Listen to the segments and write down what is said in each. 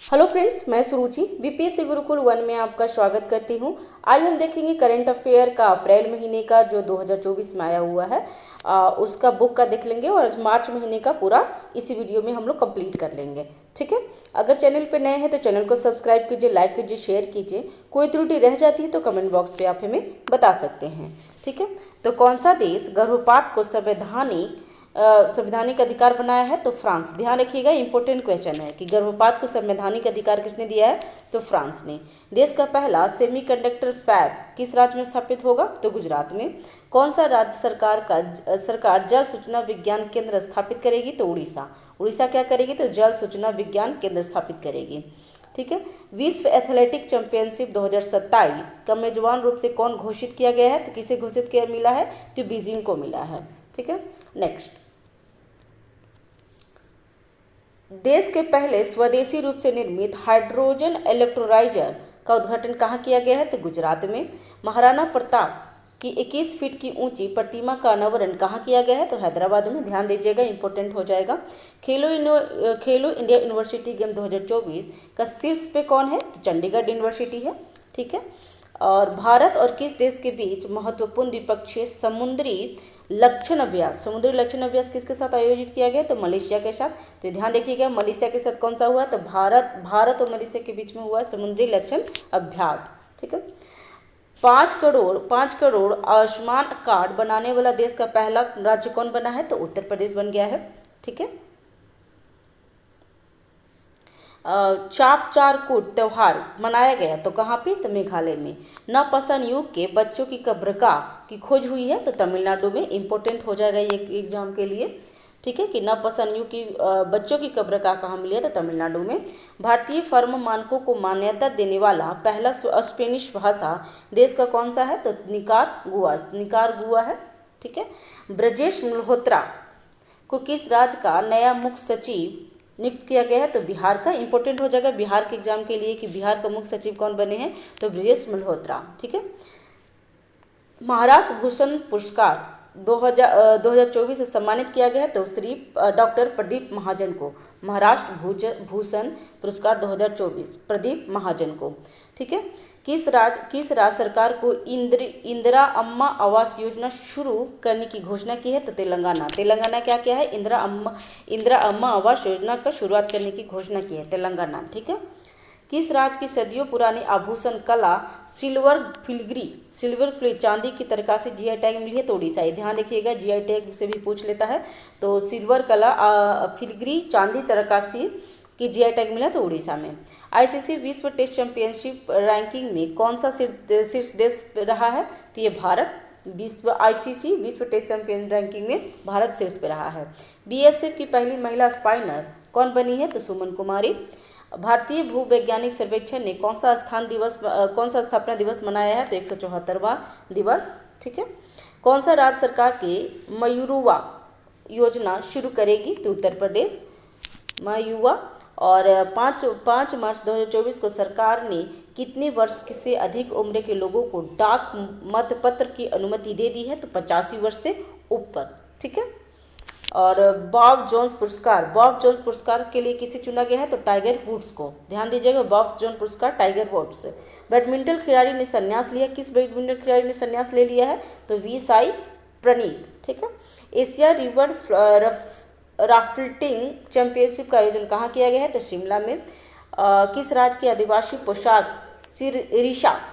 Hello friends, मैं सुरुचि BPSC Gurukul 1 में आपका स्वागत करती हूं। आज हम देखेंगे करंट अफेयर का अप्रैल महीने का जो 2024 में आया हुआ है उसका बुक का देख लेंगे और मार्च महीने का पूरा इसी वीडियो में हम लोग कंप्लीट कर लेंगे। ठीक है, अगर चैनल पे नए हैं तो चैनल को सब्सक्राइब कीजिए, लाइक कीजिए, शेयर कीजिए। कोई त्रुटि रह जाती है तो कमेंट बॉक्स पे आप हमें बता सकते हैं। ठीक है, तो कौन सा देश गर्भपात को संवैधानिक अधिकार बनाया है? तो फ्रांस। ध्यान रखिएगा, इंपॉर्टेंट क्वेश्चन है कि गर्भपात को संवैधानिक अधिकार किसने दिया है? तो फ्रांस ने। देश का पहला सेमीकंडक्टर फैब किस राज्य में स्थापित होगा? तो गुजरात में। कौन सा राज्य सरकार जल सूचना विज्ञान केंद्र स्थापित करेगी? तो उड़ीसा। उड़ीसा क्या करेगी? तो जल सूचना विज्ञान केंद्र स्थापित करेगी। ठीक है, विश्व एथलेटिक चैंपियनशिप 2027 का मेजबान रूप से कौन घोषित किया गया है? तो किसे घोषित किया मिला है? तो बीजिंग को मिला है। ठीक है, नेक्स्ट, देश के पहले स्वदेशी रूप से निर्मित हाइड्रोजन इलेक्ट्रोलाइजर का उद्घाटन कहाँ किया गया है? तो गुजरात में। महाराणा प्रताप की 21 फीट की ऊंची प्रतिमा का अनावरण कहाँ किया गया है? तो हैदराबाद में। ध्यान दीजिएगा, इंपॉर्टेंट हो जाएगा। खेलो इंडिया यूनिवर्सिटी गेम 2024 का शीर्ष पे कौन है? तो चंडीगढ़ यूनिवर्सिटी है। ठीक है, और भारत और किस देश के बीच महत्वपूर्ण द्विपक्षीय समुद्री लक्षण अभ्यास किसके साथ आयोजित किया गया? तो मलेशिया के साथ। तो ध्यान रखिएगा, मलेशिया के साथ कौन सा हुआ? तो भारत और मलेशिया के बीच में हुआ समुद्री लक्षण अभ्यास। ठीक है, 5 करोड़ आयुष्मान कार्ड बनाने वाला देश का पहला राज्य कौन बना है? तो उत्तर प्रदेश बन गया है। ठीक है, चाप चार कूट त्यौहार मनाया गया तो कहाँ पे? तो मेघालय में। नवपाषाण युग के बच्चों की कब्रगाह की खोज हुई है तो तमिलनाडु में। इंपॉर्टेंट हो जाएगा ये एग्जाम के लिए। ठीक है, कि नवपाषाण युग की बच्चों की कब्रगाह कहाँ मिली है? तो तमिलनाडु में। भारतीय फर्म मानकों को मान्यता देने वाला पहला स्पेनिश भाषा देश का कौन सा है? तो निकारागुआ है। ठीक है, ब्रजेश मल्होत्रा को किस राज्य का नया मुख्य सचिव नियुक्त किया गया है? तो बिहार का। इंपॉर्टेंट हो जाएगा बिहार के एग्जाम के लिए कि बिहार का मुख्य सचिव कौन बने हैं? तो ब्रजेश मल्होत्रा। ठीक है, महाराष्ट्र भूषण पुरस्कार 2024 से सम्मानित किया गया है तो श्री डॉक्टर प्रदीप महाजन को। महाराष्ट्र भूषण पुरस्कार 2024 प्रदीप महाजन को। ठीक है, किस राज्य सरकार को इंदिरा अम्मा आवास योजना शुरू करने की घोषणा की है? तो तेलंगाना क्या किया है? इंदिरा अम्मा आवास योजना का शुरुआत करने की घोषणा की है तेलंगाना। ठीक है, किस राज्य की सदियों पुरानी आभूषण कला सिल्वर फिलिग्री चांदी की तरकासी जीआई टैग मिली है? तो उड़ीसा। ध्यान रखिएगा, जीआई टैग से भी पूछ लेता है। तो सिल्वर कला फिलिग्री चांदी तरकासी की जीआई टैग मिला तो उड़ीसा में। आईसीसी विश्व टेस्ट चैंपियनशिप रैंकिंग में कौन सा शीर्ष देश रहा है? तो ये भारत। आईसीसी विश्व टेस्ट चैंपियन रैंकिंग में भारत शीर्ष पे रहा है। बीएसएफ की पहली महिला स्पाइनर कौन बनी है? तो सुमन कुमारी। भारतीय भूवैज्ञानिक सर्वेक्षण ने कौन सा स्थापना दिवस मनाया है? तो 174वां दिवस। ठीक है, कौन सा राज्य सरकार के मयूरुवा योजना शुरू करेगी? तो उत्तर प्रदेश मयूवा। और 5 मार्च 2024 को सरकार ने कितने वर्ष से अधिक उम्र के लोगों को डाक मतपत्र की अनुमति दे दी है? तो 85 वर्ष से ऊपर। ठीक है, और बॉब जोन्स पुरस्कार के लिए किसे चुना गया है? तो टाइगर वुड्स को। ध्यान दीजिएगा, बॉब जोन्स पुरस्कार टाइगर वुड्स। बैडमिंटन खिलाड़ी ने संन्यास लिया। किस बैडमिंटन खिलाड़ी ने संन्यास ले लिया है? तो वी साई प्रणीत। ठीक है, एशिया रिवर राफ्टिंग चैंपियनशिप का आयोजन कहाँ किया गया है? तो शिमला में। किस राज्य की आदिवासी पोशाक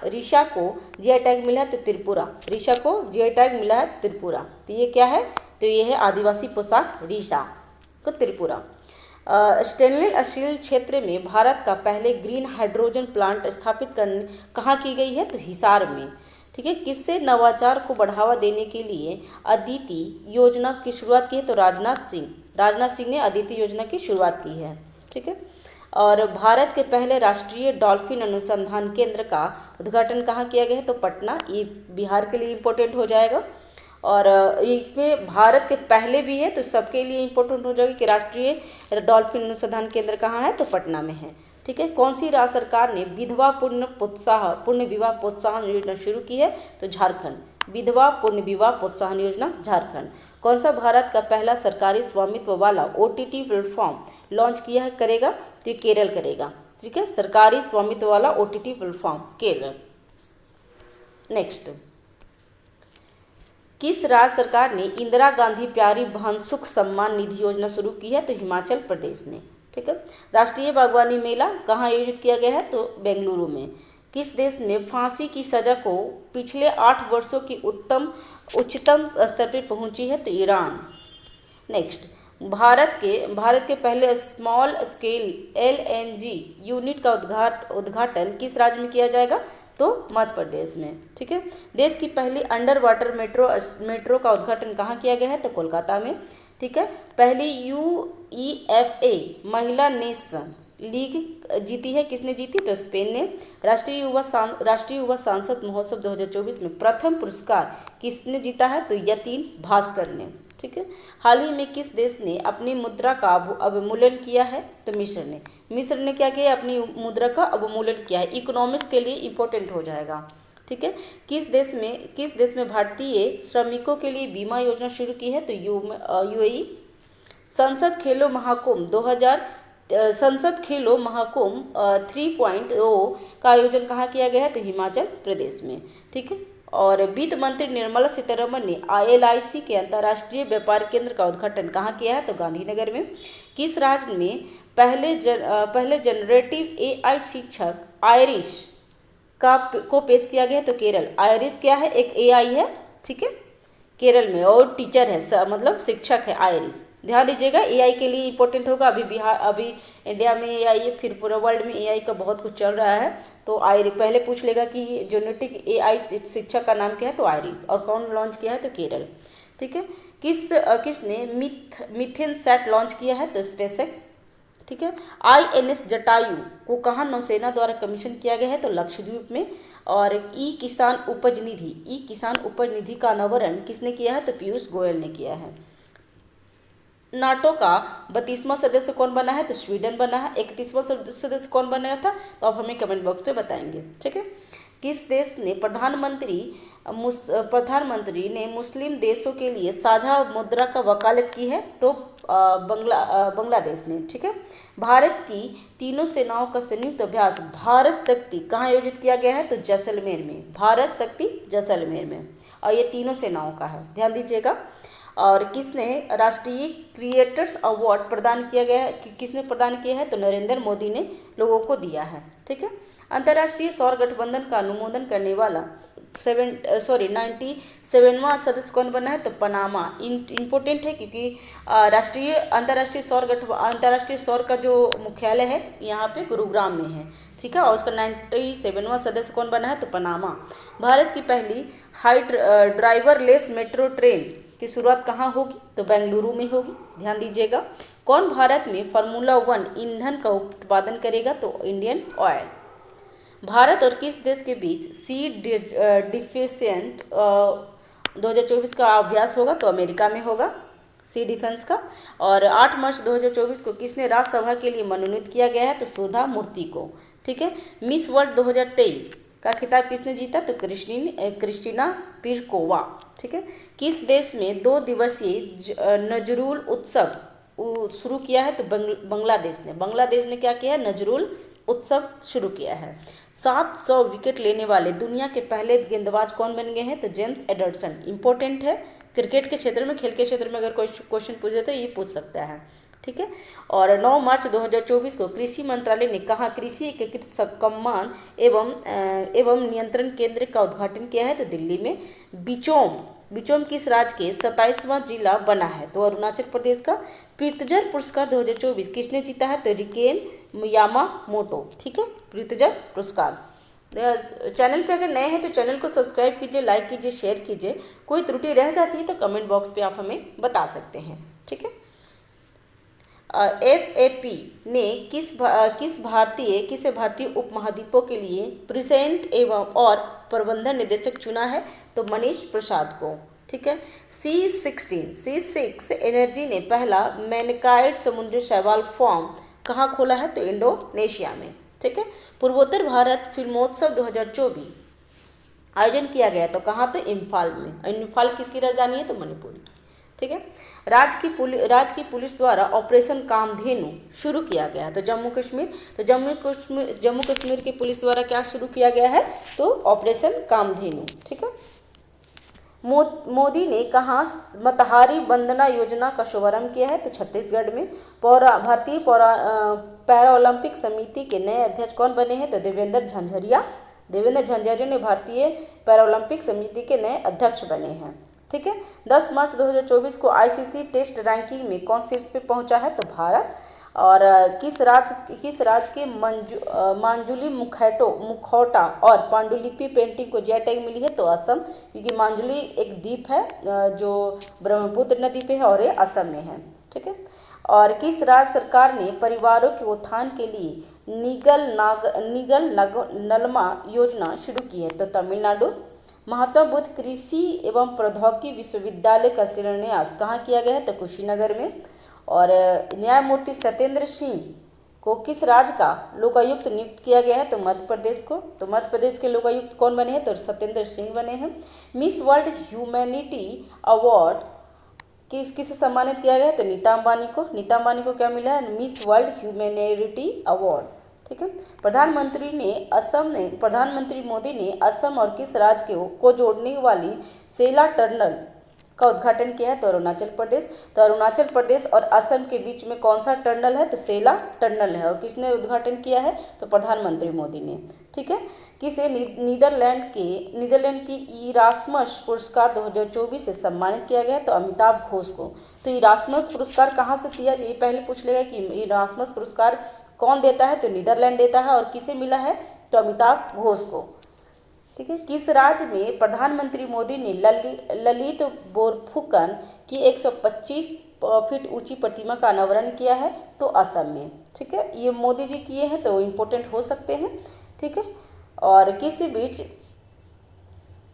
रीशा को जीआई टैग मिला है? तो त्रिपुरा। रीशा को जीआई टैग मिला है त्रिपुरा। तो ये क्या है? तो ये है आदिवासी पोशाक रीशा को त्रिपुरा। स्टेनलेस स्टील क्षेत्र में भारत का पहले ग्रीन हाइड्रोजन प्लांट स्थापित करने कहाँ की गई है? तो हिसार में। ठीक है, किससे नवाचार को बढ़ावा देने के लिए अदिति योजना की शुरुआत की है? तो राजनाथ सिंह ने अदिति योजना की शुरुआत की है। ठीक है, और भारत के पहले राष्ट्रीय डॉल्फिन अनुसंधान केंद्र का उद्घाटन कहाँ किया गया है? तो पटना। ये बिहार के लिए इंपॉर्टेंट हो जाएगा। और इसमें भारत के पहले भी है तो सबके लिए इंपॉर्टेंट हो जाएगा कि राष्ट्रीय डॉल्फिन अनुसंधान केंद्र कहाँ है? तो पटना में है। ठीक है, कौन सी राज्य सरकार ने विधवा पुण्य विवाह प्रोत्साहन योजना शुरू की है? तो झारखंड। विधवा पुनर्विवाह प्रोत्साहन योजना झारखंड। कौन सा भारत का पहला सरकारी स्वामित्व वाला OTT प्लेटफॉर्म लॉन्च किया है करेगा, तो ये केरल करेगा। ठीक है, सरकारी स्वामित्व वाला OTT प्लेटफॉर्म केरल। नेक्स्ट, किस राज्य सरकार ने इंदिरा गांधी प्यारी बहन सुख सम्मान निधि योजना शुरू की है, तो हिमाचल प्रदेश ने। ठीक है, राष्ट्रीय बागवानी मेला कहाँ आयोजित किया गया है, तो बेंगलुरु में। किस देश में फांसी की सजा को पिछले 8 वर्षों की उच्चतम स्तर पर पहुंची है, तो ईरान। नेक्स्ट, भारत के पहले स्मॉल स्केल LNG यूनिट का उद्घाटन किस राज्य में किया जाएगा, तो मध्य प्रदेश में। ठीक है, देश की पहली अंडर वाटर मेट्रो का उद्घाटन कहाँ किया गया है, तो कोलकाता में। ठीक है, पहली UEFA महिला नेशन लीग जीती है, किसने जीती, तो स्पेन ने। राष्ट्रीय युवा सांसद महोत्सव 2024 में प्रथम पुरस्कार किसने जीता है, तो यतीन भास्कर ने। ठीक है, हाल ही में किस देश ने अपनी मुद्रा का अवमूल्यन किया है, तो मिस्र ने क्या किया, अपनी मुद्रा का अवमूल्यन किया है। इकोनॉमिक्स के लिए इंपॉर्टेंट हो जाएगा। ठीक है, किस देश में भारतीय श्रमिकों के लिए बीमा योजना शुरू की है, तो UAE। संसद खेलो महाकुंभ 3.0 का आयोजन कहाँ किया गया है, तो हिमाचल प्रदेश में। ठीक है, और वित्त मंत्री निर्मला सीतारमण ने ILIC के अंतर्राष्ट्रीय व्यापार केंद्र का उद्घाटन कहाँ किया है, तो गांधीनगर में। किस राज्य में पहले जनरेटिव AI शिक्षक आयरिश को पेश किया गया है, तो केरल। आयरिश क्या है, एक AI है। ठीक है, केरल में, और टीचर है, मतलब शिक्षक है आयरिश। ध्यान दीजिएगा, AI के लिए इंपॉर्टेंट होगा। अभी इंडिया में AI है, फिर पूरे वर्ल्ड में AI का बहुत कुछ चल रहा है। तो पहले पूछ लेगा कि जेनेटिक AI शिक्षक का नाम क्या है, तो आयरिश। और कौन लॉन्च किया है, तो केरल। ठीक है, किसने मिथेन सैट लॉन्च किया है, तो स्पेसएक्स। ठीक है, INS जटायु को कहाँ नौसेना द्वारा कमीशन किया गया है, तो लक्षद्वीप में। और ई किसान उपज निधि का अनावरण किसने किया है, तो पीयूष गोयल ने किया है। नाटो का 32वां सदस्य कौन बना है, तो स्वीडन बना है। 31वां सदस्य कौन बना था, तो आप हमें कमेंट बॉक्स पे बताएंगे। ठीक है, किस देश ने प्रधानमंत्री ने मुस्लिम देशों के लिए साझा मुद्रा का वकालत की है, तो बांग्लादेश ने। ठीक है, भारत की तीनों सेनाओं का संयुक्त अभ्यास भारत शक्ति कहाँ आयोजित किया गया है, तो जैसलमेर में। भारत शक्ति जैसलमेर में, और ये तीनों सेनाओं का है, ध्यान दीजिएगा। और किसने राष्ट्रीय क्रिएटर्स अवार्ड प्रदान किया गया है, किसने प्रदान किया है, तो नरेंद्र मोदी ने लोगों को दिया है। ठीक है, अंतर्राष्ट्रीय सौर गठबंधन का अनुमोदन करने वाला 97वां सदस्य कौन बना है, तो पनामा। इम्पोर्टेंट है क्योंकि अंतर्राष्ट्रीय सौर का जो मुख्यालय है यहाँ पे गुरुग्राम में है। ठीक है, और उसका 97वां सदस्य कौन बना है, तो पनामा। भारत की पहली ड्राइवरलेस मेट्रो ट्रेन की शुरुआत कहाँ होगी, तो बेंगलुरु में होगी, ध्यान दीजिएगा। कौन भारत में फार्मूला 1 ईंधन का उत्पादन करेगा, तो इंडियन ऑयल। भारत और किस देश के बीच सी डिफेंस 2024 का अभ्यास होगा, तो अमेरिका में होगा सी डिफेंस का। और 8 मार्च 2024 को किसने राज्यसभा के लिए मनोनीत किया गया है, तो सुधा मूर्ति को। ठीक है, मिस वर्ल्ड 2023 का खिताब किसने जीता, तो क्रिस्टीना पिरकोवा। ठीक है, किस देश में 2 दिवसीय नजरुल उत्सव शुरू किया है, तो बांग्लादेश ने क्या किया है, नजरुल उत्सव शुरू किया है। 700 विकेट लेने वाले दुनिया के पहले गेंदबाज कौन बन गए हैं, तो जेम्स एडरसन। इंपॉर्टेंट है, क्रिकेट के क्षेत्र में, खेल के क्षेत्र में अगर कोई क्वेश्चन पूछे तो ये पूछ सकता है। ठीक है, और 9 मार्च 2024 को कृषि मंत्रालय ने कहा कृषि एकीकृत कमान एवं नियंत्रण केंद्र का उद्घाटन किया है, तो दिल्ली में। बिचोम किस राज्य के 27वां जिला बना है, तो अरुणाचल प्रदेश का। प्रित्जर पुरस्कार 2024 किसने जीता है, तो रिकेन यामामोटो। ठीक है, प्रित्जर पुरस्कार। चैनल पे अगर नए हैं तो चैनल को सब्सक्राइब कीजिए, लाइक कीजिए, शेयर कीजिए। कोई त्रुटि रह जाती है तो कमेंट बॉक्स पे आप हमें बता सकते हैं। ठीक है, SAP ने किसे भारतीय उपमहाद्वीपों के लिए प्रेजेंट और प्रबंधन निदेशक चुना है, तो मनीष प्रसाद को। ठीक है, C6 एनर्जी ने पहला मैनकाइट समुद्री शैवाल फार्म कहाँ खोला है, तो इंडोनेशिया में। ठीक है, पूर्वोत्तर भारत फिल्मोत्सव 2024 आयोजन किया गया। तो कहाँ? तो इम्फाल में। और इम्फाल किसकी राजधानी है? तो मणिपुर की। ठीक है। राज्य की पुलिस द्वारा ऑपरेशन कामधेनु शुरू किया गया है। तो जम्मू कश्मीर की पुलिस द्वारा क्या शुरू किया गया है? तो ऑपरेशन कामधेनु। ठीक है। मोदी ने कहाँ मतहारी वंदना योजना का शुभारंभ किया है? तो छत्तीसगढ़ में। भारतीय पैरा ओलंपिक समिति के नए अध्यक्ष कौन बने हैं? तो देवेंद्र झंझरिया ने भारतीय पैरा ओलंपिक समिति के नए अध्यक्ष बने हैं। ठीक है। 10 मार्च 2024 को आईसीसी टेस्ट रैंकिंग में कौन शीर्ष पे पहुंचा है? तो भारत। और किस राज्य के मांजुली मुखौटा और पांडुलिपि पेंटिंग को जीआई टैग मिली है? तो असम, क्योंकि मांजुली एक द्वीप है जो ब्रह्मपुत्र नदी पे है और ये असम में है। ठीक है। और किस राज्य सरकार ने परिवारों के उत्थान के लिए नलमा योजना शुरू की है? तो तमिलनाडु। महात्मा बुद्ध कृषि एवं प्रौद्योगिकी विश्वविद्यालय का शिलान्यास कहाँ किया गया है? तो कुशीनगर में। और न्यायमूर्ति सत्येंद्र सिंह को किस राज्य का लोकायुक्त नियुक्त किया गया है? तो मध्य प्रदेश को। तो मध्य प्रदेश के लोकायुक्त कौन बने हैं? तो सत्येंद्र सिंह बने हैं। मिस वर्ल्ड ह्यूमैनिटी अवार्ड किसे सम्मानित किया गया है? तो नीता अंबानी को क्या मिला है? Miss world humanity award. ठीक है। प्रधानमंत्री मोदी ने असम और किस राज्य को जोड़ने वाली सेला टनल का उद्घाटन किया है? तो अरुणाचल प्रदेश। तो अरुणाचल प्रदेश और असम के बीच में कौन सा टनल है? तो सेला टनल है। और किसने उद्घाटन किया है? तो प्रधानमंत्री मोदी ने। ठीक है। किसे नीदरलैंड की इरास्मस पुरस्कार 2024 से सम्मानित किया गया है? तो अमिताभ घोष को। तो इरास्मस पुरस्कार कहाँ से दिया? ये पहले पूछ लेगा कि इरास्मस पुरस्कार कौन देता है? तो नीदरलैंड देता है। और किसे मिला है? तो अमिताभ घोष को। ठीक है। किस राज्य में प्रधानमंत्री मोदी ने ललित बोरफुकन की 125 फीट ऊंची प्रतिमा का अनावरण किया है? तो असम में। ठीक है। ये मोदी जी किए हैं तो इम्पोर्टेंट हो सकते हैं। ठीक है। और किसी बीच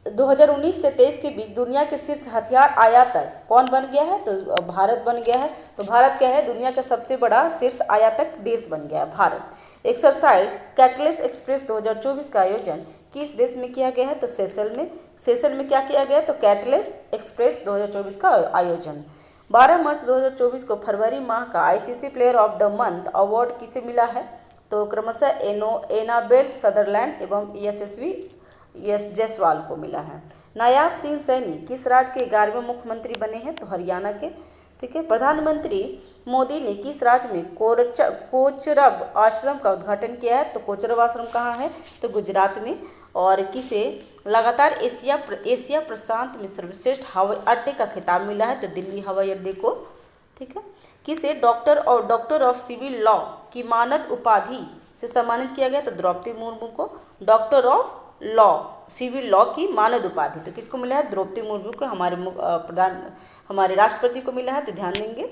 2019 से 23 के बीच दुनिया के शीर्ष हथियार आयातक कौन बन गया है? तो भारत बन गया है। तो भारत क्या है? दुनिया का सबसे बड़ा शीर्ष आयातक देश बन गया है भारत। एक्सरसाइज कैटलिस्ट एक्सप्रेस 2024 का आयोजन किस देश में किया गया है? तो सेशल में क्या किया गया? तो कैटलिस्ट एक्सप्रेस 2024 का आयोजन। 12 मार्च 2024 को फरवरी माह का ICC player of the month award किसे मिला है? तो क्रमशः एनाबेल सदरलैंड एवं यशस्वी जायसवाल को मिला है। नायाब सिंह सैनी किस राज्य के 11वें मुख्यमंत्री बने हैं? तो हरियाणा के। ठीक है। प्रधानमंत्री मोदी ने किस राज्य में कोचरब आश्रम का उद्घाटन किया है? तो कोचरब आश्रम कहाँ है? तो गुजरात में। और किसे लगातार एशिया प्रशांत में सर्वश्रेष्ठ हवाई अड्डे का खिताब मिला है? तो दिल्ली हवाई अड्डे को। ठीक है। किसे डॉक्टर ऑफ सिविल लॉ की मानद उपाधि से सम्मानित किया गया? तो द्रौपदी मुर्मू को। Doctor of law civil law की मानद उपाधि तो किसको मिला है? द्रौपदी मुर्मू को, हमारे राष्ट्रपति को मिला है। तो ध्यान देंगे।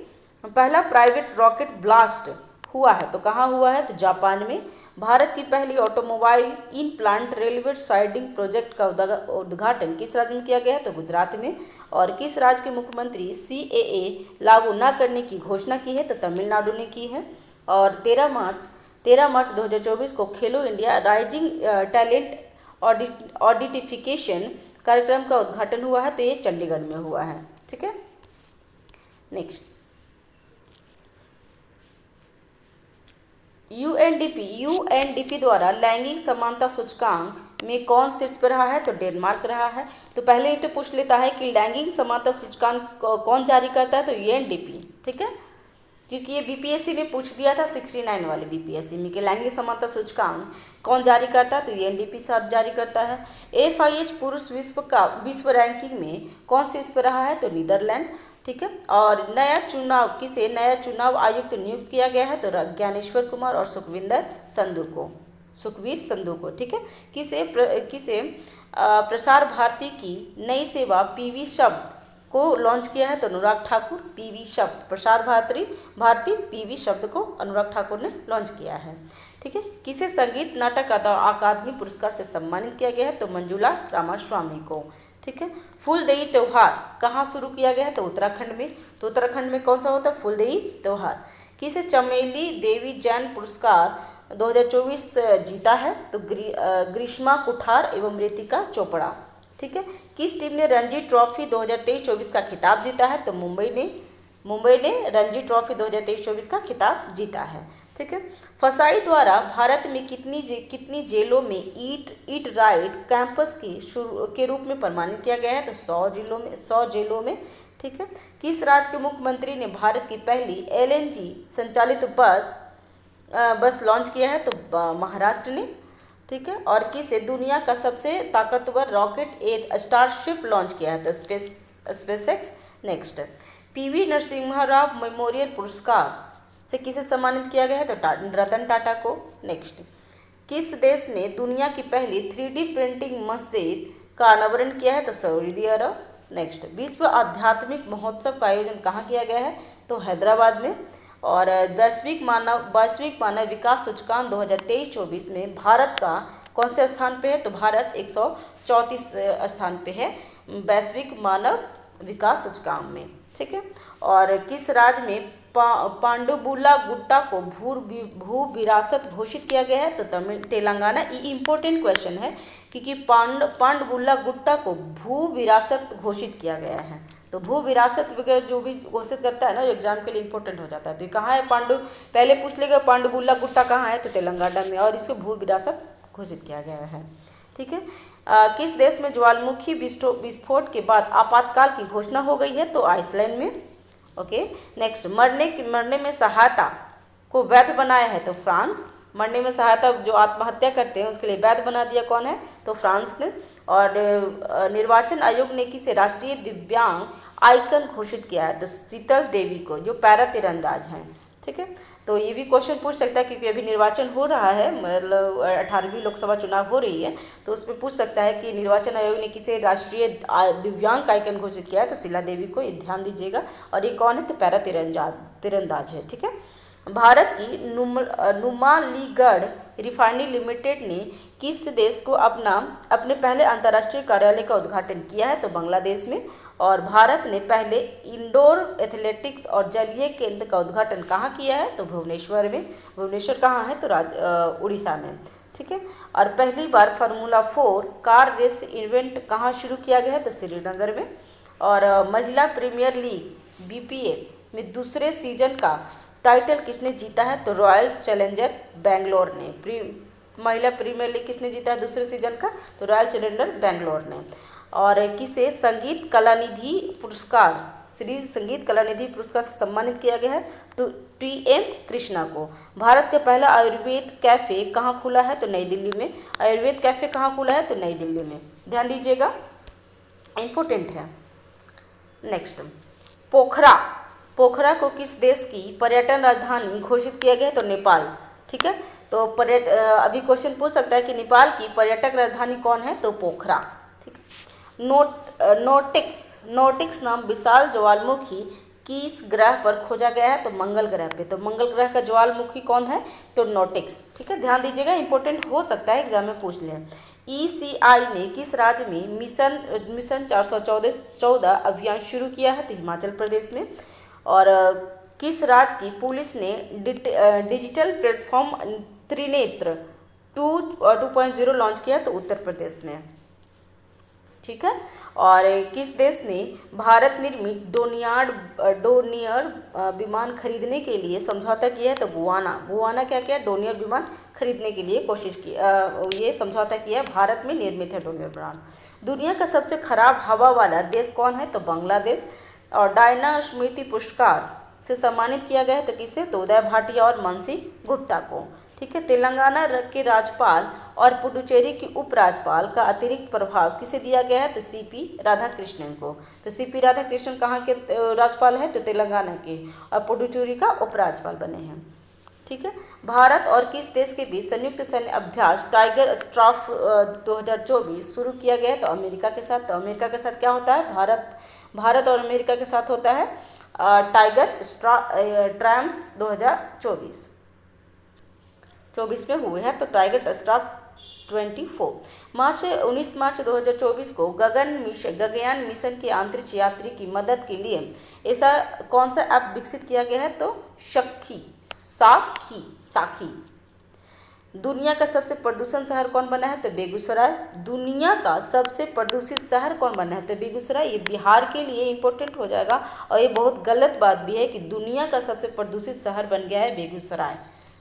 पहला प्राइवेट रॉकेट ब्लास्ट हुआ है तो कहाँ हुआ है? तो जापान में। भारत की पहली automobile in plant railway siding project का उद्घाटन किस राज्य में किया गया है? तो गुजरात में। और किस राज्य के मुख्यमंत्री CAA लागू न करने की घोषणा की है? तो तमिलनाडु ने की है। और 13 मार्च 2024 को खेलो इंडिया राइजिंग टैलेंट ऑडिटिफिकेशन कार्यक्रम का उद्घाटन हुआ है। तो ये चंडीगढ़ में हुआ है। ठीक है। नेक्स्ट, यूएनडीपी द्वारा लैंगिक समानता सूचकांक में कौन शीर्ष पर रहा है? तो डेनमार्क रहा है। तो पहले ही तो पूछ लेता है कि लैंगिक समानता सूचकांक कौन जारी करता है? तो यूएनडीपी। ठीक है। क्योंकि ये बीपीएससी में पूछ दिया था 69 वाले बीपीएससी में कि लैंगिक समानता सूचकांक कौन जारी करता है? तो यूएनडीपी साहब जारी करता है। एफआईएच पुरुष विश्व रैंकिंग में कौन शीर्ष पर रहा है? तो नीदरलैंड। ठीक है। और नया चुनाव आयुक्त नियुक्त किया गया है? तो ज्ञानेश्वर कुमार और सुखवीर संधू को। ठीक है। किसे प्रसार भारती की नई सेवा पीवी शब्द को लॉन्च किया है? तो अनुराग ठाकुर। पीवी शब्द, प्रसार भारती पीवी शब्द को अनुराग ठाकुर ने लॉन्च किया है। ठीक है। किसे संगीत नाटक अकादमी पुरस्कार से सम्मानित किया गया है? तो मंजुला रामास्वामी को। ठीक है। फूलदेई त्योहार कहाँ शुरू किया गया है? तो उत्तराखंड में। तो उत्तराखंड में कौन सा होता है? फूलदेई त्योहार। किसे चमेली देवी जैन पुरस्कार 2024 जीता है? तो ग्रीष्मा कुठार एवं रितिका चोपड़ा। ठीक है। किस टीम ने रणजी ट्रॉफी 2023-24 का खिताब जीता है? तो मुंबई ने रणजी ट्रॉफी 2023-24 का खिताब जीता है। ठीक है। फसाई द्वारा भारत में कितनी जेलों में ईट राइट कैंपस के रूप में प्रमाणित किया गया है? तो 100 जेलों में। ठीक है। किस राज्य के मुख्यमंत्री ने भारत की पहली LNG संचालित बस लॉन्च किया है? तो महाराष्ट्र ने। ठीक है। और किसे दुनिया का सबसे ताकतवर रॉकेट स्टारशिप लॉन्च किया है? तो SpaceX. Next, PV Narasimha Rao memorial पुरस्कार से किसे सम्मानित किया गया है? तो रतन टाटा को। नेक्स्ट, किस देश ने दुनिया की पहली 3D प्रिंटिंग मशीन का अनावरण किया है? तो सऊदी अरब। नेक्स्ट, विश्व आध्यात्मिक महोत्सव का आयोजन कहाँ किया गया है? तो हैदराबाद में। और वैश्विक मानव विकास सूचकांक 2023-24 में भारत का कौन से स्थान पे है? तो भारत 134 स्थान पे है वैश्विक मानव विकास सूचकांक में। ठीक है। और किस राज्य में पांडुबुला गुट्टा को भू विरासत घोषित किया गया है? तो तेलंगाना। ये इम्पोर्टेंट क्वेश्चन है क्योंकि पांडुबुला गुट्टा को भू विरासत घोषित किया गया है। तो भू विरासत वगैरह जो भी घोषित करता है ना, एग्जाम के लिए इंपॉर्टेंट हो जाता है। तो कहाँ है पहले पूछ लेगा पांडुबुला गुट्टा कहाँ है? तो तेलंगाना में, और इसको भू विरासत घोषित किया गया है। ठीक है। किस देश में ज्वालामुखी विस्फोट के बाद आपातकाल की घोषणा हो गई है? तो आइसलैंड में। ओके। नेक्स्ट, मरने में सहायता को वैध बनाया है? तो फ्रांस। मरने में सहायता, जो आत्महत्या करते हैं उसके लिए वैध बना दिया कौन है? तो फ्रांस ने। और निर्वाचन आयोग ने किसे राष्ट्रीय दिव्यांग आइकन घोषित किया है? तो शीतल देवी को, जो पैरा तीरंदाज हैं। ठीक है। तो ये भी क्वेश्चन पूछ सकता है क्योंकि अभी निर्वाचन हो रहा है, मतलब 18वीं लोकसभा चुनाव हो रही है, तो उसमें पूछ सकता है कि निर्वाचन आयोग ने किसे राष्ट्रीय दिव्यांग आइकन घोषित किया है? तो शीला देवी को। ये ध्यान दीजिएगा। और ये कौन है? तो पैरा तीरंदाज है। ठीक है। भारत की नुमालीगढ़ रिफाइनरी लिमिटेड ने किस देश को अपने पहले अंतर्राष्ट्रीय कार्यालय का उद्घाटन किया है? तो बांग्लादेश में। और भारत ने पहले इंडोर एथलेटिक्स और जलीय केंद्र का उद्घाटन कहाँ किया है? तो भुवनेश्वर में। भुवनेश्वर कहाँ है? तो उड़ीसा में। ठीक है। और पहली बार फार्मूला 4 कार रेस इवेंट कहाँ शुरू किया गया है? तो श्रीनगर में। और महिला प्रीमियर लीग BPL में दूसरे सीजन का टाइटल किसने जीता है? तो रॉयल चैलेंजर बेंगलोर ने। महिला प्रीमियर लीग किसने जीता है दूसरे सीजन का? तो रॉयल चैलेंजर बेंगलोर ने। और किसे संगीत कलानिधि पुरस्कार से सम्मानित किया गया है? तो TM कृष्णा को। भारत का पहला आयुर्वेद कैफे कहाँ खुला है? तो नई दिल्ली में। आयुर्वेद कैफे कहाँ खुला है? तो नई दिल्ली में। ध्यान दीजिएगा, इंपॉर्टेंट है। नेक्स्ट, पोखरा को किस देश की पर्यटन राजधानी घोषित किया गया है? तो नेपाल। ठीक है। तो अभी क्वेश्चन पूछ सकता है कि नेपाल की पर्यटक राजधानी कौन है? तो पोखरा। ठीक है। नोटिक्स नाम विशाल ज्वालामुखी किस ग्रह पर खोजा गया है? तो मंगल ग्रह पे। तो मंगल ग्रह का ज्वालामुखी कौन है? तो नोटिक्स। ठीक है। ध्यान दीजिएगा, इंपॉर्टेंट हो सकता है, एग्जाम में पूछ लें। ECI ने किस राज्य में मिशन 414 अभियान शुरू किया है? तो हिमाचल प्रदेश में। और किस राज्य की पुलिस ने डिजिटल प्लेटफॉर्म त्रिनेत्र 2.0 लॉन्च किया? तो उत्तर प्रदेश में। ठीक है। और किस देश ने भारत निर्मित डोनियर विमान खरीदने के लिए समझौता किया है? तो गुआना क्या किया? डोनियर विमान खरीदने के लिए ये समझौता किया। भारत में निर्मित है डोनियर विमान। दुनिया का सबसे खराब हवा वाला देश कौन है? तो बांग्लादेश। और डायना स्मृति पुरस्कार से सम्मानित किया गया है तो किसे? तो उदय भाटिया और मानसी गुप्ता को। ठीक है। तेलंगाना के राज्यपाल और पुडुचेरी के उपराज्यपाल का अतिरिक्त प्रभाव किसे दिया गया है? तो CP राधाकृष्णन को। तो CP राधाकृष्णन कहाँ के राज्यपाल है? तो तेलंगाना के। और पुडुचेरी का उपराज्यपाल बने हैं। ठीक है। भारत और किस देश के बीच संयुक्त सैन्य अभ्यास टाइगर स्ट्राफ 2024 शुरू किया गया है? तो अमेरिका के साथ। तो अमेरिका के साथ क्या होता है? भारत और अमेरिका के साथ होता है टाइगर ट्रायम्स 2024 में हुए हैं। तो टाइगर स्ट्राफ 19 मार्च 2024 को गगनयान मिशन के अंतरिक्ष यात्री की मदद के लिए ऐसा कौन सा ऐप विकसित किया गया है? तो साखी। दुनिया का सबसे प्रदूषण शहर कौन बना है? तो बेगूसराय। दुनिया का सबसे प्रदूषित शहर कौन बना है? तो बेगूसराय। ये बिहार के लिए इंपॉर्टेंट हो जाएगा और ये बहुत गलत बात भी है कि दुनिया का सबसे प्रदूषित शहर बन गया है बेगूसराय।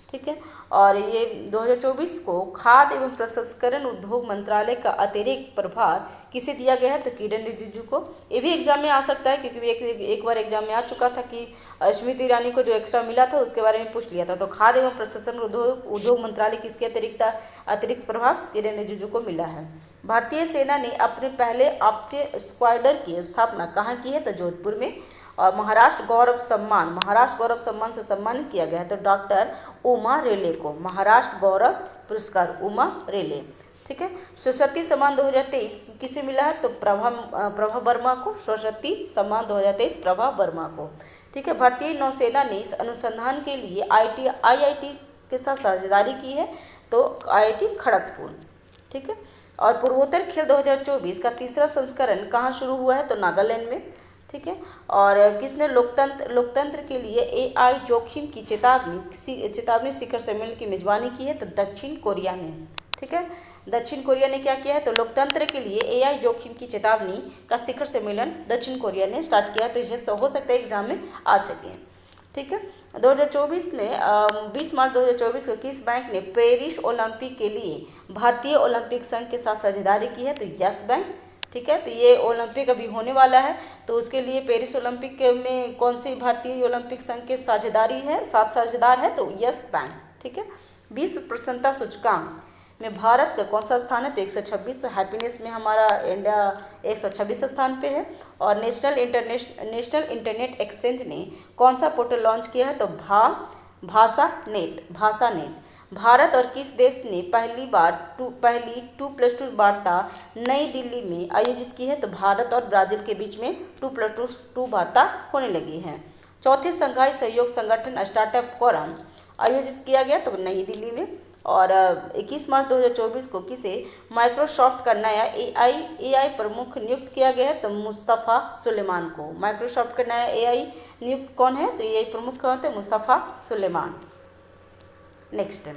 ठीक है। और ये 2024 को खाद्य एवं प्रसंस्करण उद्योग मंत्रालय का अतिरिक्त प्रभार किसे दिया गया है? तो किरण रिजिजू को। ये भी एग्जाम में आ सकता है क्योंकि एक बार एग्जाम में आ चुका था कि स्मृति ईरानी को जो एक्स्ट्रा मिला था उसके बारे में पूछ लिया था। तो खाद्य एवं प्रसंस्करण उद्योग मंत्रालय किसके अतिरिक्त प्रभार किरण रिजिजू को मिला है। भारतीय सेना ने अपने पहले आपचे स्क्वाड्रन की स्थापना कहाँ की है? तो जोधपुर में। और महाराष्ट्र गौरव सम्मान से सम्मानित किया गया है तो डॉक्टर उमा रेले को महाराष्ट्र गौरव पुरस्कार उमा रेले। ठीक है। सरस्वती सम्मान 2023 किसे मिला है? तो प्रभा वर्मा को। सरस्वती सम्मान 2023 प्रभा वर्मा को। ठीक है। भारतीय नौसेना ने इस अनुसंधान के लिए IIT के साथ साझेदारी की है तो IIT खड़गपुर। ठीक है। और पूर्वोत्तर खेल 2024 का तीसरा संस्करण कहाँ शुरू हुआ है? तो नागालैंड में। ठीक है। और किसने लोकतंत्र के लिए AI जोखिम की चेतावनी शिखर सम्मेलन की मेजबानी की है? तो दक्षिण कोरिया ने। ठीक है। दक्षिण कोरिया ने क्या किया है? तो लोकतंत्र के लिए AI जोखिम की चेतावनी का शिखर सम्मेलन दक्षिण कोरिया ने स्टार्ट किया। तो यह हो सकता है एग्जाम में आ सके। ठीक है। 2024 में 20 मार्च 2024 को किस बैंक ने पेरिस ओलंपिक के लिए भारतीय ओलंपिक संघ के साथ साझेदारी की है? तो यस बैंक। ठीक है। तो ये ओलंपिक अभी होने वाला है तो उसके लिए पेरिस ओलंपिक में कौन सी भारतीय ओलंपिक संघ के साझेदार है? तो यस बैंक। ठीक है। विश्व प्रसन्नता सूचकांक में भारत का कौन सा स्थान है? तो 126। तो हैप्पीनेस में हमारा इंडिया 126 स्थान पे है। और नेशनल इंटरनेट एक्सचेंज ने कौन सा पोर्टल लॉन्च किया है? तो भाषा नेट। भारत और किस देश ने पहली 2+2 वार्ता नई दिल्ली में आयोजित की है? तो भारत और ब्राजील के बीच में 2+2 वार्ता होने लगी है। चौथे शंघाई सहयोग संगठन स्टार्टअप फोरम आयोजित किया गया तो नई दिल्ली में। और 21 मार्च 2024 को किसे माइक्रोसॉफ्ट का नया AI प्रमुख नियुक्त किया गया है? तो मुस्तफ़ा सुलेमान को। माइक्रोसॉफ्ट का नया AI नियुक्त कौन है? तो AI प्रमुख कौन है? मुस्तफ़ा सुलेमान। नेक्स्ट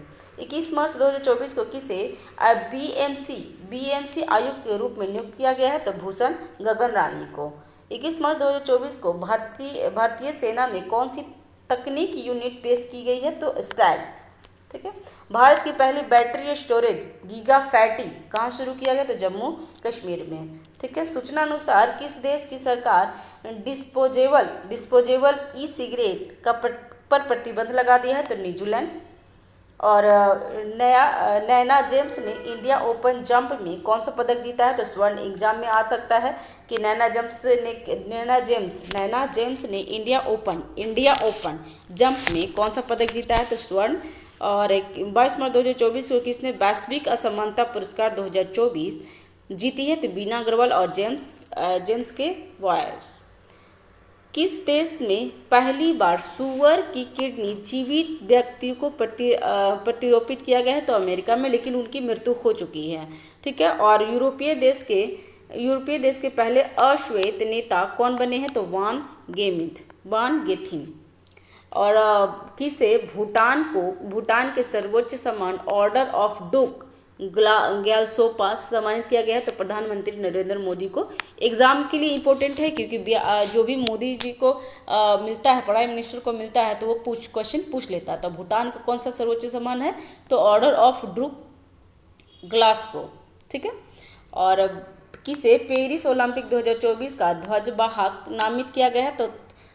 21 मार्च 2024 को किसे BMC आयुक्त के रूप में नियुक्त किया गया है? तो भूषण गगन रानी को। 21 मार्च 2024 को भारतीय सेना में कौन सी तकनीक यूनिट पेश की गई है? तो स्टैग। ठीक है। भारत की पहली बैटरी स्टोरेज गीगाफैटी कहाँ शुरू किया गया? तो जम्मू कश्मीर में। ठीक है। सूचना अनुसार किस देश की सरकार डिस्पोजेबल E-सिगरेट पर प्रतिबंध लगा दिया है? तो न्यूजीलैंड। और नैना जेम्स ने इंडिया ओपन जंप में कौन सा पदक जीता है? तो स्वर्ण। एग्जाम में आ सकता है कि नैना जेम्स ने इंडिया ओपन जंप में कौन सा पदक जीता है? तो स्वर्ण। और 22 मार्च 2024 को किसने वैश्विक असमानता पुरस्कार 2024 जीती है? तो बीना अग्रवाल और जेम्स के वॉयस। किस देश में पहली बार सुअर की किडनी जीवित व्यक्ति को प्रतिरोपित किया गया है? तो अमेरिका में, लेकिन उनकी मृत्यु हो चुकी है। ठीक है। और यूरोपीय देश के पहले अश्वेत नेता कौन बने हैं? तो वान गेथिन। और किसे भूटान के सर्वोच्च सम्मान ऑर्डर ऑफ डुक ग्यालसोपा सम्मानित किया गया है? तो प्रधानमंत्री नरेंद्र मोदी को। एग्जाम के लिए इम्पोर्टेंट है क्योंकि जो भी मोदी जी को मिलता है, प्राइम मिनिस्टर को मिलता है, तो वो क्वेश्चन पूछ लेता है। तो भूटान का कौन सा सर्वोच्च सम्मान है? तो ऑर्डर ऑफ ड्रूक ग्लासगो। ठीक है। और किसे पेरिस ओलंपिक 2024 का ध्वजवाहक नामित किया गया है? तो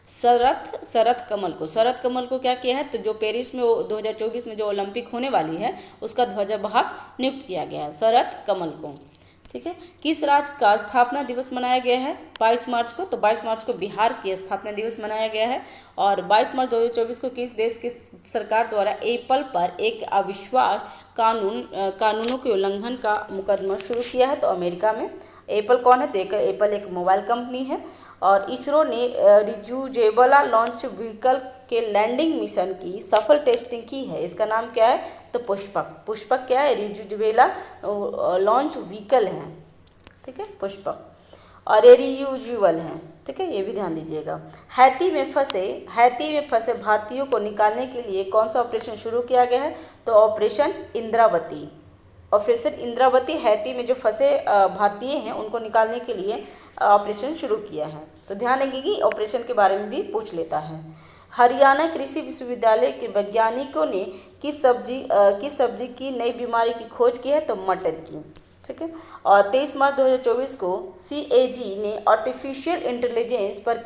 शरद कमल को क्या किया है? तो जो पेरिस में 2024 में जो ओलंपिक होने वाली है उसका ध्वजवाहक नियुक्त किया गया है शरद कमल को। ठीक है। किस राज्य का स्थापना दिवस मनाया गया है 22 मार्च को? तो 22 मार्च को बिहार की स्थापना दिवस मनाया गया है। और 22 मार्च 2024 को किस देश की सरकार द्वारा एप्पल पर एक अविश्वास कानूनों के उल्लंघन का मुकदमा शुरू किया है? तो अमेरिका में। एप्पल कौन है? तो एप्पल एक मोबाइल कंपनी है। और इसरो ने रियूजेबल लॉन्च व्हीकल के लैंडिंग मिशन की सफल टेस्टिंग की है। इसका नाम क्या है? तो पुष्पक क्या है? रियूजेबल लॉन्च व्हीकल है। ठीक है, पुष्पक। और ये रियूजेबल है, ठीक है, ये भी ध्यान दीजिएगा। हैती में फंसे भारतीयों को निकालने के लिए कौन सा ऑपरेशन शुरू किया गया है? तो operation Indravati. Operation Indravati Haiti में जो फंसे भारतीय हैं उनको निकालने के लिए ऑपरेशन शुरू किया है। तो ध्यान रखेंगे कि ऑपरेशन के बारे में भी पूछ लेता है। हरियाणा कृषि विश्वविद्यालय के वैज्ञानिकों ने किस सब्जी की नई बीमारी की खोज की है? तो मटर की। ठीक है, और 23 मार्च 2024 को CAG ने आर्टिफिशियल इंटेलिजेंस पर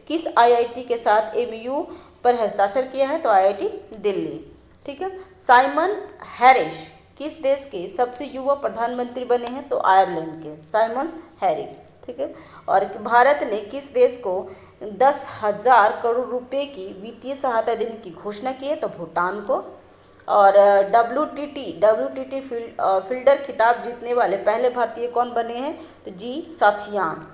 किस IIT के साथ MOU पर हस्ताक्षर किया है? तो IIT दिल्ली। ठीक है, साइमन हैरिस किस देश के सबसे युवा प्रधानमंत्री बने हैं? तो आयरलैंड के साइमन हैरिस। ठीक है, और भारत ने किस देश को 10,000 करोड़ रुपए की वित्तीय सहायता देने की घोषणा की है? तो भूटान को। और WTT फील्डर खिताब जीतने वाले पहले भारतीय कौन बने हैं? तो जी साथियान।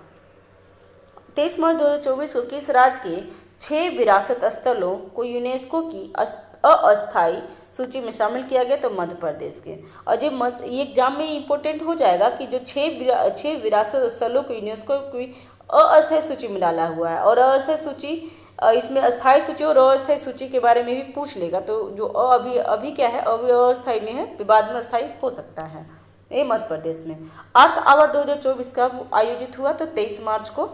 23 मार्च 2024 को किस राज्य के 6 विरासत स्थलों को यूनेस्को की अस्थायी सूची में शामिल किया गया? तो मध्य प्रदेश के। और ये एग्जाम में इम्पोर्टेंट हो जाएगा कि जो 6 विरासत स्थलों को यूनेस्को की अस्थायी सूची में डाला हुआ है, और अस्थायी सूची इसमें अस्थायी सूची और अस्थायी सूची के बारे में भी पूछ लेगा। तो जो अभी क्या है, अभी अस्थायी में है, बाद में अस्थायी हो सकता है। ये मध्य प्रदेश में। अर्थ आवर 2024 कब आयोजित हुआ? तो 23 मार्च को।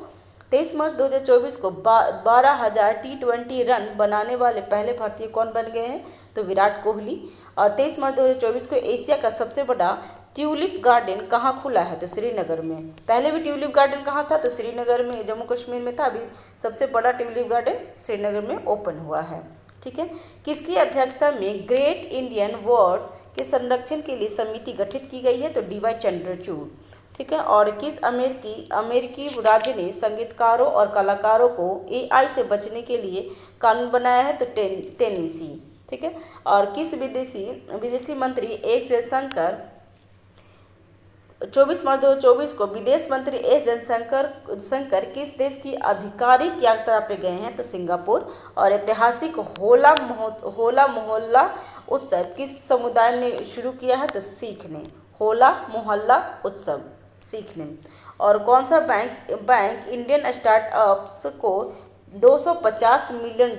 23 मार्च 2024 को 12,000 T20 रन बनाने वाले पहले भारतीय कौन बन गए हैं? तो विराट कोहली। और 23 मार्च 2024 को एशिया का सबसे बड़ा ट्यूलिप गार्डन कहाँ खुला है? तो श्रीनगर में। पहले भी ट्यूलिप गार्डन कहाँ था? तो श्रीनगर में, जम्मू कश्मीर में था। अभी सबसे बड़ा ट्यूलिप गार्डन श्रीनगर में ओपन हुआ है। ठीक है, किसकी अध्यक्षता में ग्रेट इंडियन वॉर के संरक्षण के लिए समिति गठित की गई है? तो DY चंद्रचूड़। ठीक है, और किस अमेरिकी राज्य ने संगीतकारों और कलाकारों को AI से बचने के लिए कानून बनाया है? तो टेनेसी। ठीक है, और किस विदेशी मंत्री एस जयशंकर 24 मार्च 2024 को विदेश मंत्री एस जयशंकर किस देश की आधिकारिक यात्रा पे गए हैं? तो सिंगापुर। और ऐतिहासिक होला मोहल्ला उत्सव किस समुदाय ने शुरू किया है? तो सीख ने। होला मोहल्ला उत्सव सीख ने। और कौन सा बैंक इंडियन स्टार्टअप्स को $250 मिलियन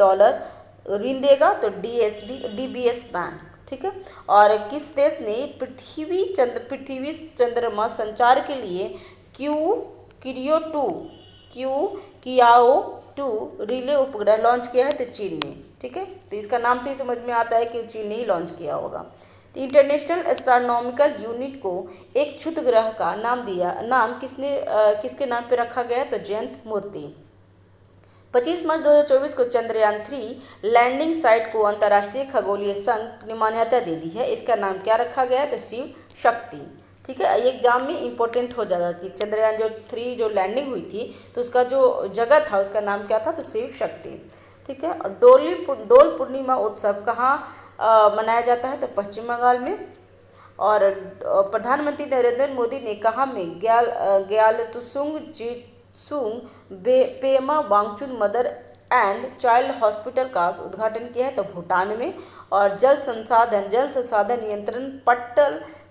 ऋण देगा? तो DBS बैंक। ठीक है, और किस देश ने पृथ्वी चंद्रमा संचार के लिए कियाओ 2 रिले उपग्रह लॉन्च किया है? तो चीन ने। ठीक है, तो इसका नाम से ही समझ में आता है कि चीन ने ही लॉन्च किया होगा। इंटरनेशनल एस्ट्रोनॉमिकल यूनिट को एक क्षुद्र ग्रह का नाम किसके नाम पे रखा गया? तो जयंत मूर्ति। 25 मार्च 2024 को चंद्रयान 3 लैंडिंग साइट को अंतर्राष्ट्रीय खगोलीय संघ ने मान्यता दे दी है। इसका नाम क्या रखा गया है? तो शिव शक्ति। ठीक है, ये एग्जाम में इंपॉर्टेंट हो जाएगा कि चंद्रयान 3 जो लैंडिंग हुई थी तो उसका जो जगह था उसका नाम क्या था? तो शिव शक्ति। ठीक है, और डोल पूर्णिमा उत्सव कहाँ मनाया जाता है? तो पश्चिम बंगाल में। और प्रधानमंत्री नरेंद्र मोदी ने कहाँ में Gyaltsung Pema Wangchun mother and child hospital का उद्घाटन किया है? तो भूटान में। और जल संसाधन नियंत्रण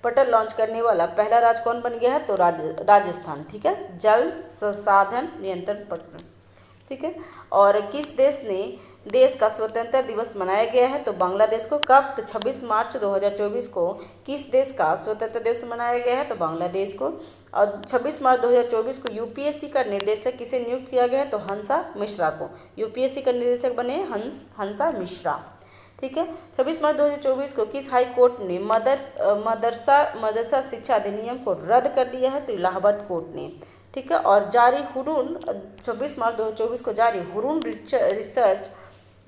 पटल लॉन्च करने वाला पहला राज्य कौन बन गया है? तो राजस्थान। ठीक है, जल संसाधन नियंत्रण पटल। ठीक है, और किस देश का स्वतंत्रता दिवस मनाया गया है? तो बांग्लादेश को। कब? तो 26 मार्च 2024 को किस देश का स्वतंत्रता दिवस मनाया गया है? तो बांग्लादेश को। और 26 मार्च 2024 को UPSC का निर्देशक किसे नियुक्त किया गया है? तो हंसा मिश्रा को। UPSC का निर्देशक बने हंसा मिश्रा। ठीक है, 26 मार्च 2024 को किस हाई कोर्ट ने मदरसा शिक्षा अधिनियम को रद्द कर दिया है? तो इलाहाबाद कोर्ट ने। ठीक है, और 26 मार्च 2024 को जारी हुरून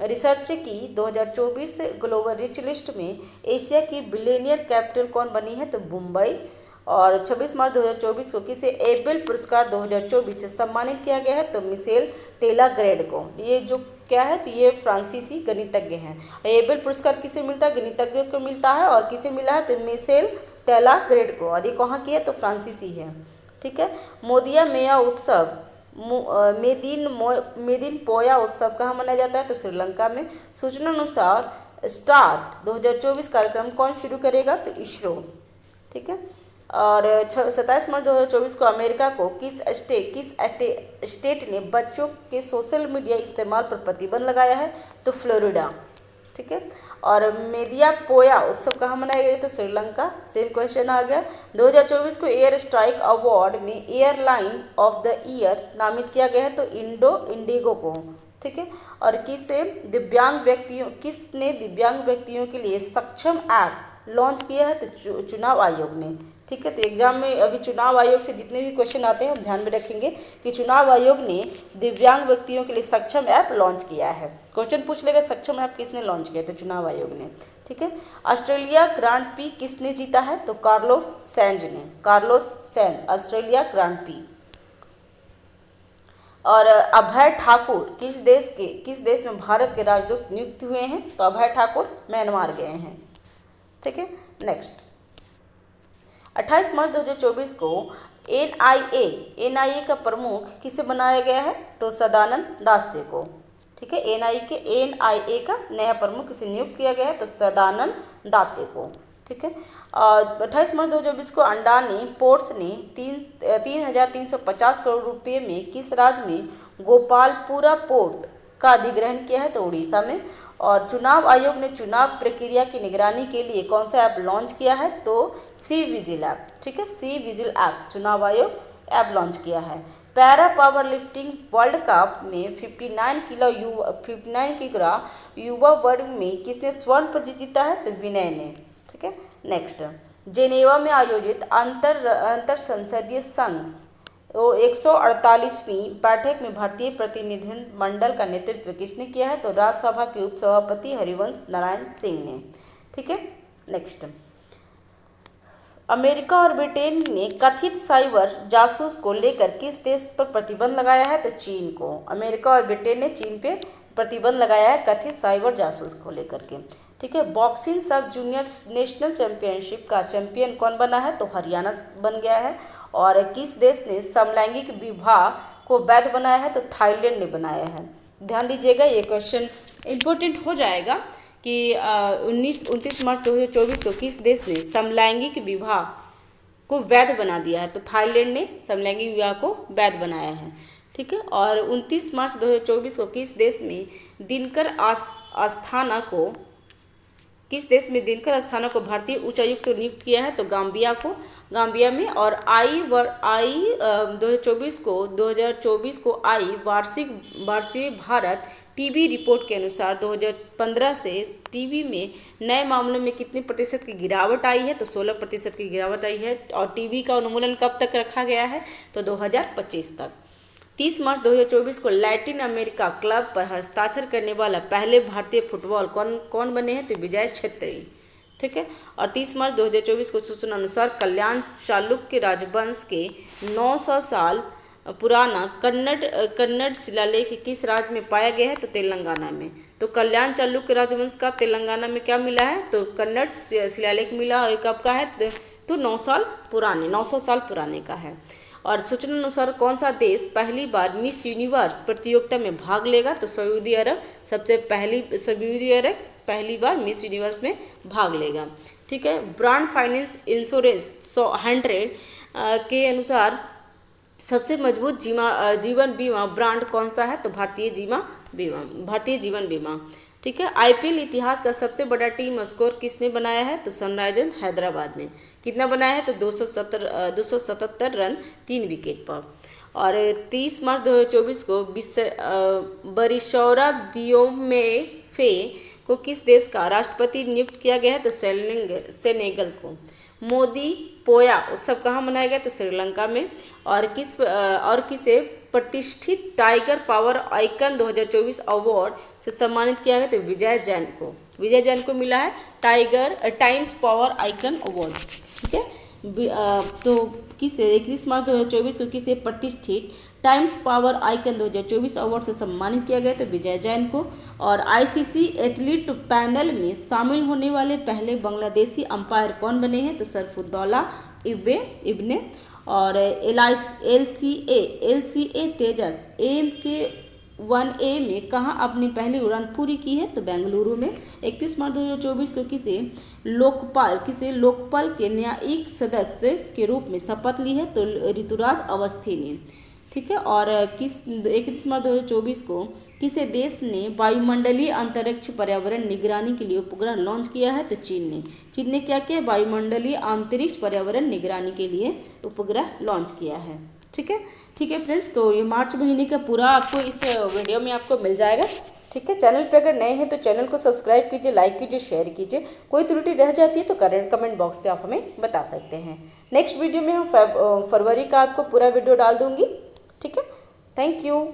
रिसर्च की 2024 ग्लोबल रिच लिस्ट में एशिया की बिलियनियर कैपिटल कौन बनी है? तो मुंबई। और 26 मार्च 2024 को किसे एबेल पुरस्कार 2024 से सम्मानित किया गया है? तो मिशेल टेलाग्रेड को। ये जो क्या है? तो ये फ्रांसीसी गणितज्ञ हैं। एबेल पुरस्कार किसे मिलता है? गणितज्ञ को मिलता है। और किसे मिला है? तो मिशेल टेलाग्रेड को। और ये कहाँ की है? तो फ्रांसीसी है। ठीक है, मोदिया मेया उत्सव मेदिन पोया उत्सव कहाँ मनाया जाता है? तो श्रीलंका में। सूचना अनुसार स्टार्ट 2024 कार्यक्रम कौन शुरू करेगा? तो इसरो। ठीक है, और 27 मार्च 2024 को अमेरिका को किस स्टेट ने बच्चों के सोशल मीडिया इस्तेमाल पर प्रतिबंध लगाया है? तो फ्लोरिडा। ठीक है। और मेदिया पोया उत्सव कहाँ मनाया गया? तो श्रीलंका। सेम क्वेश्चन आ गया। 2024 को एयर स्ट्राइक अवार्ड में एयरलाइन ऑफ द ईयर नामित किया गया है? तो इंडिगो को। ठीक है। और किसने दिव्यांग व्यक्तियों के लिए सक्षम ऐप लॉन्च किया है? तो चुनाव आयोग ने। ठीक है। तो एग्जाम में अभी चुनाव आयोग से जितने भी क्वेश्चन आते हैं हम ध्यान में रखेंगे कि चुनाव आयोग ने दिव्यांग व्यक्तियों के लिए सक्षम ऐप लॉन्च किया है। क्वेश्चन पूछ लेगा सक्षम ऐप किसने लॉन्च किया? तो चुनाव आयोग ने। ठीक है। ऑस्ट्रेलिया ग्रांड प्री किसने जीता है? तो कार्लोस सैंज ने। Carlos Sainj Australia grand pre. और अभय ठाकुर किस देश में भारत के राजदूत नियुक्त हुए हैं? तो अभय ठाकुर म्यांमार गए हैं। ठीक है। नेक्स्ट 28 मार्च 2024 को एनआईए का प्रमुख किसे बनाया गया है? तो सदानंद दासते को। ठीक है। एनआईए का नया प्रमुख किसे नियुक्त किया गया है? तो सदानंद दाते को। ठीक है। 28 मार्च 2024 को अडानी पोर्ट्स ने 3,350 करोड़ रुपये में किस राज्य में गोपालपुरा पोर्ट का अधिग्रहण किया है? तो उड़ीसा में। और चुनाव आयोग ने चुनाव प्रक्रिया की निगरानी के लिए कौन सा ऐप लॉन्च किया है? तो सी विजिल ऐप। ठीक है। सी विजिल ऐप चुनाव आयोग ऐप लॉन्च किया है। Para power lifting world cup में 59 किग्रा युवा वर्ग में किसने स्वर्ण पदक जीता है? तो विनय ने। ठीक है। नेक्स्ट जेनेवा में आयोजित अंतर संसदीय संघ 148वीं बैठक में भारतीय प्रतिनिधिमंडल का नेतृत्व किसने किया है? तो राज्यसभा के उपसभापति हरिवंश नारायण सिंह ने। ठीक है। नेक्स्ट अमेरिका और ब्रिटेन ने कथित साइबर जासूस को लेकर किस देश पर प्रतिबंध लगाया है? तो चीन को। अमेरिका और ब्रिटेन ने चीन पे प्रतिबंध लगाया है कथित साइबर जासूस को लेकर के। ठीक है। बॉक्सिंग सब जूनियर नेशनल चैंपियनशिप का चैंपियन कौन बना है? तो हरियाणा बन गया है। और किस देश ने समलैंगिक विवाह को वैध बनाया है? तो थाईलैंड ने बनाया है। ध्यान दीजिएगा ये क्वेश्चन इम्पोर्टेंट हो जाएगा कि 29 मार्च 2024 को किस देश ने समलैंगिक विवाह को वैध बना दिया है? तो थाईलैंड ने समलैंगिक विवाह को वैध बनाया है। ठीक है। और 29 मार्च 2024 को किस देश में दिनकर अस्थाना को भारतीय उच्चायुक्त नियुक्त किया है? तो गाम्बिया में। और 2024 को आई वार्षिक भारत टीबी रिपोर्ट के अनुसार 2015 से टीबी में नए मामलों में कितने प्रतिशत की गिरावट आई है? तो 16% की गिरावट आई है। और टीबी का उन्मूलन कब तक रखा गया है? तो 2025 तक। 30 मार्च 2024 को लैटिन अमेरिका क्लब पर हस्ताक्षर करने वाला पहले भारतीय फुटबॉल कौन बने हैं? तो विजय छेत्री। ठीक है। और 30 मार्च 2024 को सूचना अनुसार कल्याण चालुक्य राजवंश के 900 साल पुराना कन्नड़ शिलालेख किस राज्य में पाया गया है? तो तेलंगाना में। तो कल्याण चालुक्य राजवंश का तेलंगाना में क्या मिला है? तो कन्नड़ शिलालेख मिला। और कब का है? तो 900 साल पुराने का है। और सूचना अनुसार कौन सा देश पहली बार मिस यूनिवर्स प्रतियोगिता में भाग लेगा? तो सऊदी अरब पहली बार मिस यूनिवर्स में भाग लेगा। ठीक है। ब्रांड फाइनेंस इंश्योरेंस 100 के अनुसार सबसे मजबूत जीवन बीमा ब्रांड कौन सा है? तो भारतीय जीवन बीमा। ठीक है। आईपीएल इतिहास का सबसे बड़ा टीम स्कोर किसने बनाया है? तो सनराइजर्स हैदराबाद ने। कितना बनाया है? तो 277 रन 3 विकेट पर। और 30 मार्च 2024 को बरिशौरा दियोमेफे को किस देश का राष्ट्रपति नियुक्त किया गया है? तो सेनेगल को। मोदी पोया उत्सव कहाँ मनाया गया? तो श्रीलंका में। और किसे प्रतिष्ठित टाइगर पावर आइकन 2024 अवार्ड से सम्मानित किया गया? तो विजय जैन को मिला है टाइम्स पावर आइकन अवार्ड। ठीक है। तो किसे 31 मार्च 2024 को किसे प्रतिष्ठित टाइम्स पावर आइकन 2024 अवार्ड से सम्मानित किया गया? तो विजय जैन को। और आईसीसी एथलीट पैनल में शामिल होने वाले पहले बांग्लादेशी अंपायर कौन बने हैं? तो सरफुद्दौला इब्ने। और एलसीए तेजस 1A में कहाँ अपनी पहली उड़ान पूरी की है? तो बेंगलुरु में। 31 मार्च 2024 को किसे लोकपाल के न्यायिक सदस्य के रूप में शपथ ली है? तो ऋतुराज अवस्थी ने। ठीक है। और 31 मार्च 2024 को किसे देश ने वायुमंडलीय अंतरिक्ष पर्यावरण निगरानी के लिए उपग्रह लॉन्च किया है? तो चीन ने क्या किया? वायुमंडलीय अंतरिक्ष पर्यावरण निगरानी के लिए उपग्रह लॉन्च किया है। ठीक है फ्रेंड्स, तो ये मार्च महीने का पूरा आपको इस वीडियो में आपको मिल जाएगा। ठीक है। चैनल पे अगर नए हैं तो चैनल को सब्सक्राइब कीजिए, लाइक कीजिए, शेयर कीजिए। कोई त्रुटि रह जाती है तो कमेंट बॉक्स पे आप हमें बता सकते हैं। नेक्स्ट वीडियो में हम फरवरी का आपको पूरा वीडियो डाल दूंगी। ठीक है। Thank you.